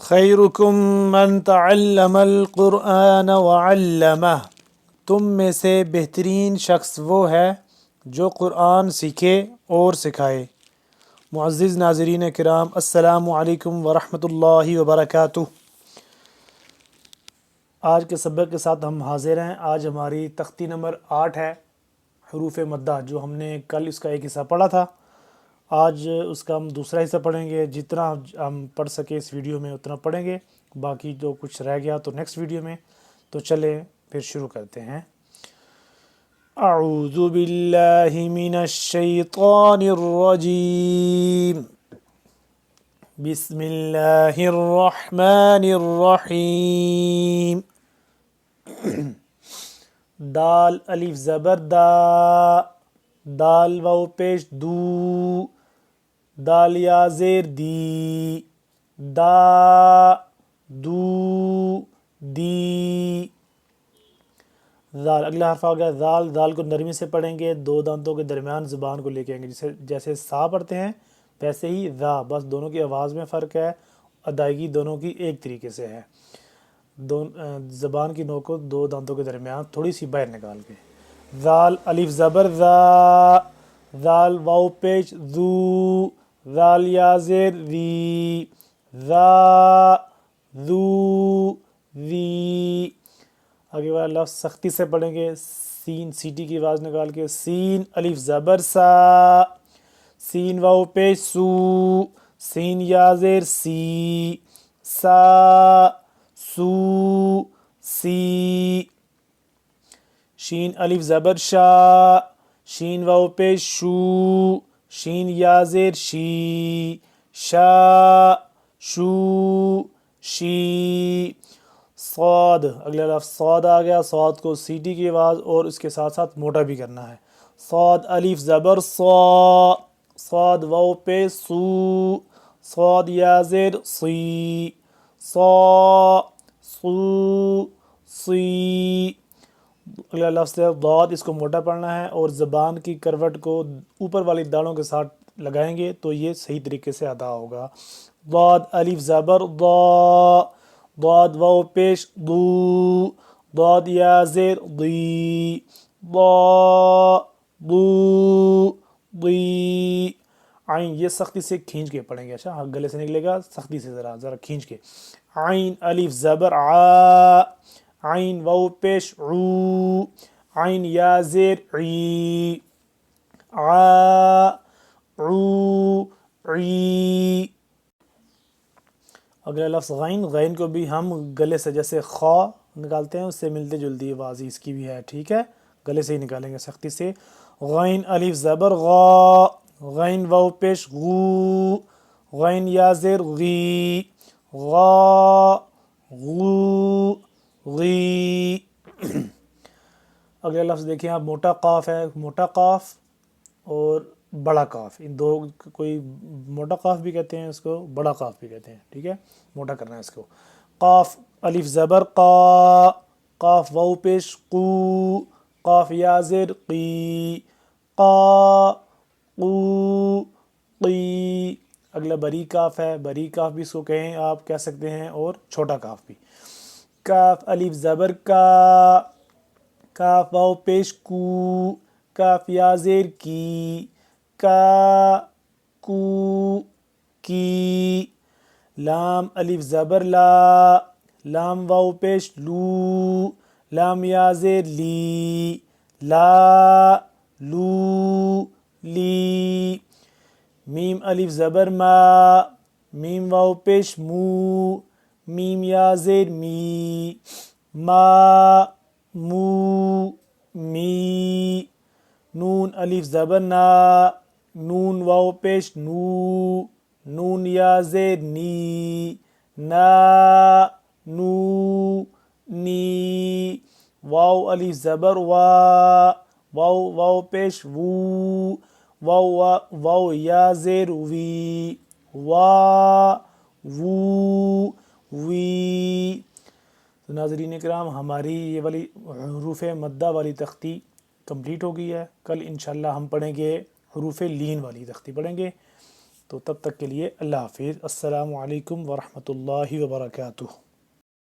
خیرکم من تعلم القرآن وعلمہ، تم میں سے بہترین شخص وہ ہے جو قرآن سیکھے اور سکھائے۔ معزز ناظرین کرام، السلام علیکم ورحمۃ اللہ وبرکاتہ۔ آج کے سبق کے ساتھ ہم حاضر ہیں۔ آج ہماری تختی نمبر 8 ہے، حروف مدہ، جو ہم نے کل اس کا ایک حصہ پڑھا تھا۔ آج اس کا ہم دوسرا حصہ پڑھیں گے۔ جتنا ہم پڑھ سکے اس ویڈیو میں اتنا پڑھیں گے، باقی جو کچھ رہ گیا تو نیکسٹ ویڈیو میں۔ تو چلیں پھر شروع کرتے ہیں۔ اعوذ باللہ من الشیطان الرجیم، بسم اللہ الرحمن الرحیم۔ دال الف زبر دا، دال واو پیش دو، دال یا زیر دی، دا دو دی۔ زال اگلا حرف آ گیا زال۔ زال کو نرمی سے پڑھیں گے، دو دانتوں کے درمیان زبان کو لے کے آئیں گے، جیسے سا پڑھتے ہیں ویسے ہی زا، بس دونوں کی آواز میں فرق ہے، ادائیگی دونوں کی ایک طریقے سے ہے۔ زبان کی نوک کو دو دانتوں کے درمیان تھوڑی سی باہر نکال کے۔ زال الف زبر زا، زال واو پیش زو، زال یا زیر ری، زا زو ری۔ آگے والا لفظ سختی سے پڑھیں گے، سین سیٹی کی آواز نکال کے۔ سین الف زبر سا، سین واو پیش سو، سین یا زیر سی، سا سو سی۔ شین الف زبر شا، شین واو پیش شو، شین یا زیر شی، شا شو شی۔ صاد اگلا لفظ صاد آ گیا، صاد کو سیٹی کی آواز اور اس کے ساتھ ساتھ موٹا بھی کرنا ہے۔ صاد الف زبر صا، صاد واو پیش سو، صاد یا زیر سی، صا صو سی۔ اگلا لفظ ہے ضاد، اس کو موٹا پڑھنا ہے اور زبان کی کروٹ کو اوپر والی داڑھوں کے ساتھ لگائیں گے تو یہ صحیح طریقے سے ادا ہوگا۔ ضاد الف زبر ضا، ضاد واو پیش ضو، ضاد یا زیر ضی، ضا ضو ضی۔ عین یہ سختی سے کھینچ کے پڑھیں گے، اچھا گلے سے نکلے گا، سختی سے ذرا کھینچ کے۔ عین الف زبر عا، عین واو پیش عو، عین یا زیر عی، عا عو عی۔ اگلا لفظ غین، غین کو بھی ہم گلے سے جیسے خا نکالتے ہیں اس سے ملتے جلتی آواز اس کی بھی ہے، ٹھیک ہے، گلے سے ہی نکالیں گے سختی سے۔ غین الف زبر غا، غین واو پیش غو، غین یا زیر غی، غا غو غی۔ اگلا لفظ دیکھیں آپ، موٹا قاف ہے، موٹا قاف اور بڑا قاف، ان دو کوئی موٹا قاف بھی کہتے ہیں اس کو، بڑا قاف بھی کہتے ہیں، ٹھیک ہے، موٹا کرنا ہے اس کو۔ قاف الف زبر قا، قاف واو پیش قو، قاف یا زیر قی، قا قو قی۔ اگلا بری کاف ہے، بری کاف بھی اس کو کہیں آپ کہہ سکتے ہیں، اور چھوٹا کاف بھی۔ کاف الف زبر کا، کاف واو پیش کو، کاف یا زیر کی، کا کو کی۔ لام الف زبر لا، لام واو پیش لو، لام یا زیر لی، لا لو لی۔ میم الف زبر ما، میم واو پیش مو، میم یا زیر می، ما مو می۔ نون الف زبر نا، نون واو پیش نو، نون یا زیر نی، نا نو نی۔ واو الف زبر وا، واو واو پیش وو، واو یا زیر وی، وا وو وی۔ تو ناظرین کرام، ہماری یہ والی حروف مدہ والی تختی کمپلیٹ ہو گئی ہے۔ کل انشاءاللہ ہم پڑھیں گے حروف لین والی تختی پڑھیں گے۔ تو تب تک کے لیے اللہ حافظ، السلام علیکم ورحمۃ اللہ وبرکاتہ۔